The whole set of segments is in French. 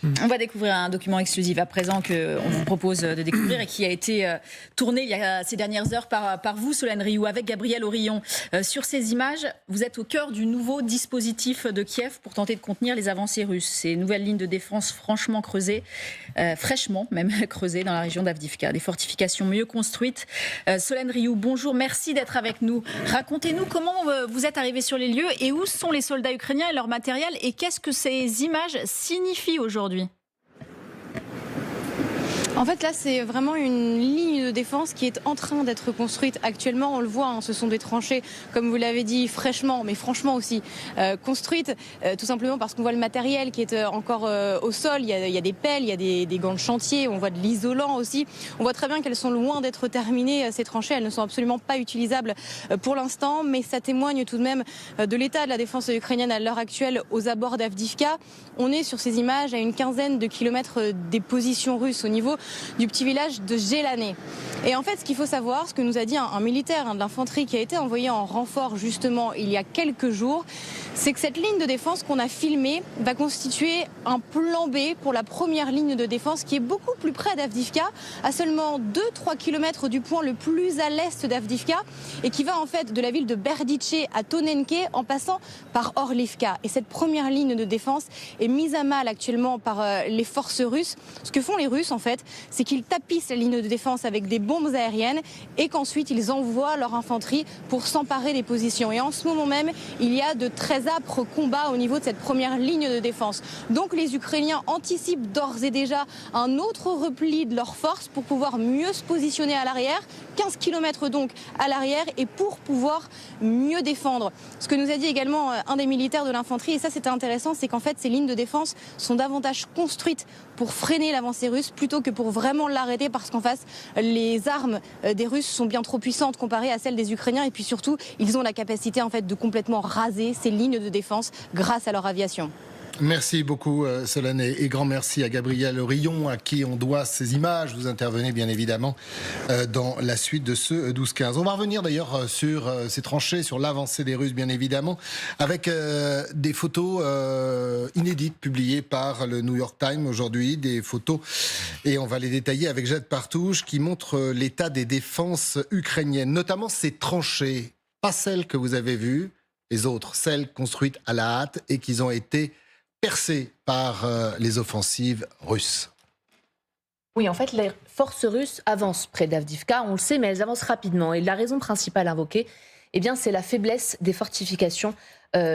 On va découvrir un document exclusif à présent qu'on vous propose de découvrir et qui a été tourné il y a ces dernières heures par vous, Solène Rioux, avec Gabriel Aurillon. Sur ces images, vous êtes au cœur du nouveau dispositif de Kiev pour tenter de contenir les avancées russes. Ces nouvelles lignes de défense fraîchement creusées dans la région d'Avdiivka. Des fortifications mieux construites. Solène Rioux, bonjour, merci d'être avec nous. Racontez-nous comment vous êtes arrivé sur les lieux et où sont les soldats ukrainiens et leur matériel et qu'est-ce que ces images signifient aujourd'hui ? En fait, là, c'est vraiment une ligne de défense qui est en train d'être construite actuellement. On le voit, ce sont des tranchées, comme vous l'avez dit, fraîchement, mais franchement aussi construites, tout simplement parce qu'on voit le matériel qui est encore au sol. Il y a des pelles, il y a des gants de chantier, on voit de l'isolant aussi. On voit très bien qu'elles sont loin d'être terminées, ces tranchées. Elles ne sont absolument pas utilisables pour l'instant, mais ça témoigne tout de même de l'état de la défense ukrainienne à l'heure actuelle aux abords d'Avdiivka. On est sur ces images à une quinzaine de kilomètres des positions russes au niveau du petit village de Gélané. Et en fait, ce qu'il faut savoir, ce que nous a dit un militaire de l'infanterie qui a été envoyé en renfort justement il y a quelques jours, c'est que cette ligne de défense qu'on a filmée va constituer un plan B pour la première ligne de défense qui est beaucoup plus près d'Avdiivka, à seulement 2-3 km du point le plus à l'est d'Avdiivka et qui va en fait de la ville de Berdiche à Tonenke en passant par Orlivka. Et cette première ligne de défense est mise à mal actuellement par les forces russes. Ce que font les Russes en fait, c'est qu'ils tapissent la ligne de défense avec des bombes aériennes et qu'ensuite ils envoient leur infanterie pour s'emparer des positions. Et en ce moment même, il y a de très âpres combats au niveau de cette première ligne de défense. Donc les Ukrainiens anticipent d'ores et déjà un autre repli de leurs forces pour pouvoir mieux se positionner à l'arrière, 15 km donc à l'arrière et pour pouvoir mieux défendre. Ce que nous a dit également un des militaires de l'infanterie, et ça c'était intéressant, c'est qu'en fait ces lignes de défense sont davantage construites pour freiner l'avancée russe plutôt que pour vraiment l'arrêter parce qu'en face, les armes des Russes sont bien trop puissantes comparées à celles des Ukrainiens et puis surtout, ils ont la capacité en fait de complètement raser ces lignes de défense grâce à leur aviation. Merci beaucoup Solène et grand merci à Gabriel Aurillon à qui on doit ces images. Vous intervenez bien évidemment dans la suite de ce 12-15. On va revenir d'ailleurs sur ces tranchées, sur l'avancée des Russes bien évidemment, avec des photos inédites publiées par le New York Times aujourd'hui, des photos et on va les détailler avec Jade Partouche qui montre l'état des défenses ukrainiennes, notamment ces tranchées, pas celles que vous avez vues, les autres, celles construites à la hâte et qui ont été percées par les offensives russes. Oui, en fait, les forces russes avancent près d'Avdiivka, on le sait, mais elles avancent rapidement. Et la raison principale invoquée, eh bien, c'est la faiblesse des fortifications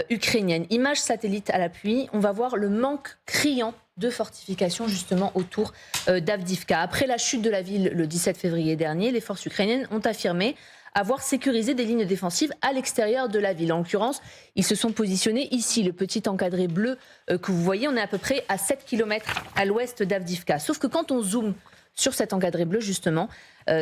ukrainiennes. Images satellites à l'appui, on va voir le manque criant de fortifications justement autour d'Avdiivka. Après la chute de la ville le 17 février dernier, les forces ukrainiennes ont affirmé avoir sécurisé des lignes défensives à l'extérieur de la ville. En l'occurrence, ils se sont positionnés ici, le petit encadré bleu que vous voyez, on est à peu près à 7 km à l'ouest d'Avdiivka. Sauf que quand on zoome sur cet encadré bleu, justement,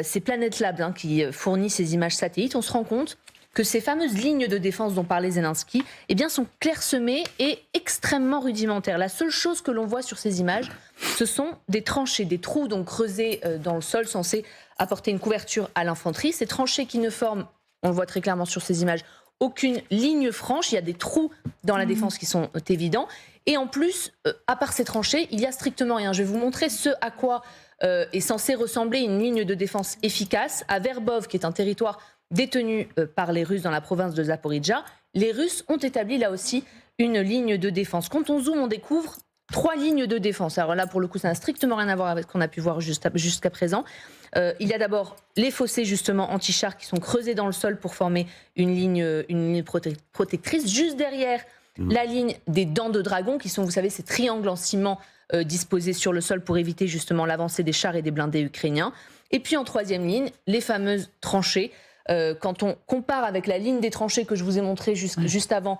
c'est Planet Labs qui fournit ces images satellites, on se rend compte que ces fameuses lignes de défense dont parlait Zelensky eh bien, sont clairsemées et extrêmement rudimentaires. La seule chose que l'on voit sur ces images, ce sont des tranchées, des trous donc creusés dans le sol censés apporter une couverture à l'infanterie. Ces tranchées qui ne forment, on le voit très clairement sur ces images, aucune ligne franche. Il y a des trous dans la défense qui sont évidents. Et en plus, à part ces tranchées, il n'y a strictement rien. Je vais vous montrer ce à quoi est censée ressembler une ligne de défense efficace. À Verbov, qui est un territoire détenu par les Russes dans la province de Zaporijjia, les Russes ont établi là aussi une ligne de défense. Quand on zoome, on découvre 3 lignes de défense. Alors là, pour le coup, ça n'a strictement rien à voir avec ce qu'on a pu voir jusqu'à présent. Il y a d'abord les fossés justement anti-chars qui sont creusés dans le sol pour former une ligne protectrice. Juste derrière, la ligne des dents de dragon qui sont, vous savez, ces triangles en ciment disposés sur le sol pour éviter justement l'avancée des chars et des blindés ukrainiens. Et puis en troisième ligne, les fameuses tranchées. Quand on compare avec la ligne des tranchées que je vous ai montrée juste avant,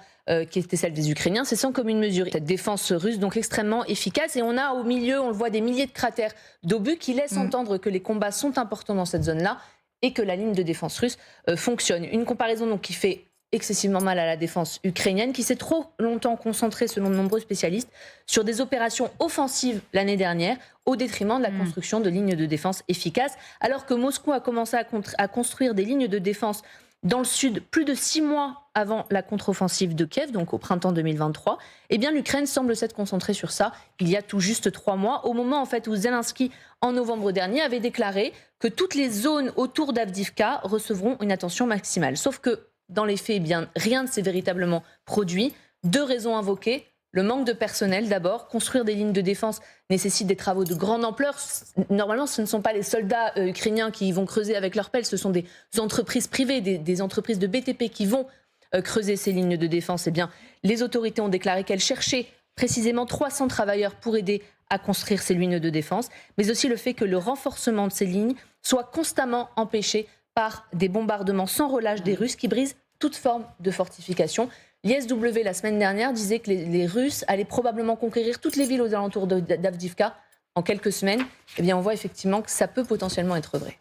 qui était celle des Ukrainiens, c'est sans commune mesure. Cette défense russe, donc extrêmement efficace. Et on a au milieu, on le voit, des milliers de cratères d'obus qui laissent entendre que les combats sont importants dans cette zone-là et que la ligne de défense russe fonctionne. Une comparaison donc qui fait excessivement mal à la défense ukrainienne, qui s'est trop longtemps concentrée, selon de nombreux spécialistes, sur des opérations offensives l'année dernière, au détriment de la construction de lignes de défense efficaces, alors que Moscou a commencé à construire des lignes de défense dans le sud plus de 6 mois avant la contre-offensive de Kiev, donc au printemps 2023, eh bien l'Ukraine semble s'être concentrée sur ça il y a tout juste 3 mois, au moment en fait où Zelensky, en novembre dernier, avait déclaré que toutes les zones autour d'Avdiivka recevront une attention maximale. Sauf que dans les faits, eh bien, rien ne s'est véritablement produit. 2 raisons invoquées. Le manque de personnel d'abord. Construire des lignes de défense nécessite des travaux de grande ampleur. Normalement, ce ne sont pas les soldats ukrainiens qui vont creuser avec leurs pelles, ce sont des entreprises privées, des entreprises de BTP qui vont creuser ces lignes de défense. Eh bien, les autorités ont déclaré qu'elles cherchaient précisément 300 travailleurs pour aider à construire ces lignes de défense, mais aussi le fait que le renforcement de ces lignes soit constamment empêché par des bombardements sans relâche des Russes qui brisent toute forme de fortification. L'ISW, la semaine dernière, disait que les Russes allaient probablement conquérir toutes les villes aux alentours d'Avdiivka en quelques semaines. Eh bien, on voit effectivement que ça peut potentiellement être vrai.